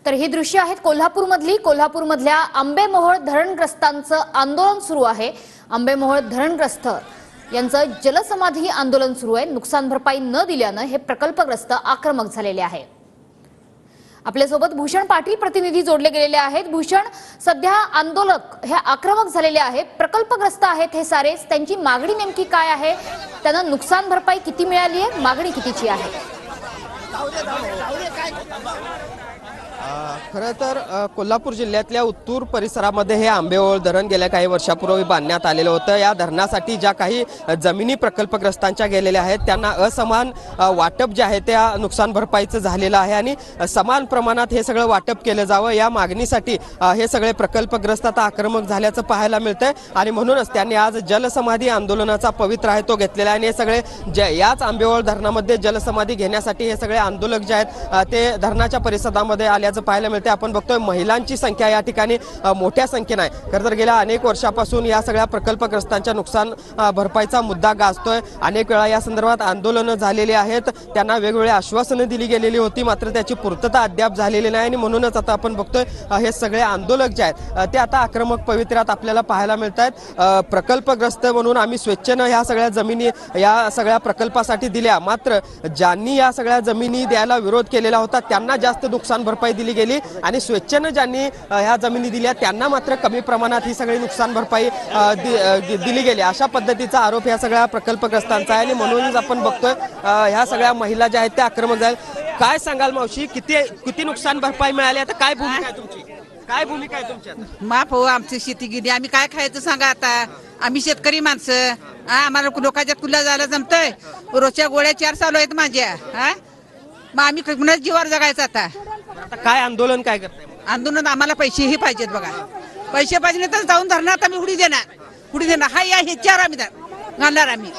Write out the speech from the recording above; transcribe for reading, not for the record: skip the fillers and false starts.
तर ही दृश्य आहेत कोल्हापूरमधल्या आंबेमोहोळ धरणग्रस्तांचं आंदोलन सुरू आहे। आंबेमोहोळ धरणग्रस्त यांचं जलसमाधी आंदोलन सुरू आहे। नुकसान भरपाई न दिल्यानं हे प्रकल्पग्रस्त आक्रमक झालेले आहे। आपल्यासोबत भूषण पाटील प्रतिनिधी जोडले गेलेले आहेत। भूषण, सध्या आंदोलक हे आक्रमक झालेले आहेत, प्रकल्पग्रस्त आहेत हे सारेच, त्यांची मागणी नेमकी काय आहे? त्यांना नुकसान भरपाई किती मिळाली आहे? मागणी कितीची आहे? खरं तर कोल्हापूर जिल्ह्यातल्या उत्तूर परिसरामध्ये हे आंबेमोहोळ धरण गेल्या काही वर्षापूर्वी बांधण्यात आलेलं होतं। या धरणासाठी ज्या काही जमिनी प्रकल्पग्रस्तांच्या गेलेल्या आहेत त्यांना असमान वाटप जे आहे त्या नुकसान भरपाईचं झालेलं आहे आणि समान प्रमाणात हे सगळं वाटप केलं जावं या मागणीसाठी हे सगळे प्रकल्पग्रस्त आता आक्रमक झाल्याचं पाहायला मिळतंय आणि म्हणूनच त्यांनी आज जलसमाधी आंदोलनाचा पवित्र आहे तो घेतलेला आहे। आणि हे सगळे याच आंबेमोहोळ धरणामध्ये जलसमाधी घेण्यासाठी हे सगळे आंदोलक जे आहेत ते धरणाच्या परिसरामध्ये आल्याचं पाहायला मिळते। आपण बघतोय महिलांची संख्या या ठिकाणी मोठ्या संख्येने आहे। खरं तर गेल्या अनेक वर्षापासून या सगळ्या प्रकल्पग्रस्तांच्या नुकसान भरपाईचा मुद्दा गाजतोय। अनेक वेळा या संदर्भात आंदोलनं झालेली आहेत, त्यांना वेगवेगळी आश्वासनं दिली गेलेली होती, मात्र त्याची पूर्तता अद्याप झालेली नाही आणि म्हणूनच आता आपण बघतोय हे सगळे आंदोलक जे आहेत ते आता आक्रमक पवित्र्यात आपल्याला पाहायला मिळत आहेत। प्रकल्पग्रस्त म्हणून आम्ही स्वेच्छेनं ह्या सगळ्या जमिनी या सगळ्या प्रकल्पासाठी दिल्या, मात्र ज्यांनी या सगळ्या जमिनी द्यायला विरोध केलेला होता त्यांना जास्त नुकसान भरपाई दिली गेली आणि स्वेच्छेनं ज्यांनी ह्या जमिनी दिल्या त्यांना मात्र कमी प्रमाणात ही सगळी नुकसान भरपाई दिली गेली, अशा पद्धतीचा आरोप या सगळ्या प्रकल्पग्रस्तांचा आहे। आणि म्हणूनच आपण बघतोय ह्या सगळ्या महिला ज्या आहेत त्या आक्रमक झाल्या। काय सांगाल मावशी, किती नुकसान भरपाई मिळाली? आता काय भूमिका आहे तुमची? काय भूमिका आहे तुमची? माफ हो, आमची शेती गेली, आम्ही काय खायचं सांगा आता? आम्ही शेतकरी माणसं, आम्हाला लोकांच्या कुल्ला जायला जमतंय? रोजच्या गोळ्या 4 चालू आहेत माझ्या, मग आम्ही कुणाच जीवावर जगायचं आता? काय आंदोलन काय करताय? आंदोलन आम्हाला पैसेही पाहिजेत बघा, पैसे पाहिजे तर जाऊन धरणात आम्ही उडी देणार हा या ह्याच्यावर आम्ही घालणार आम्ही।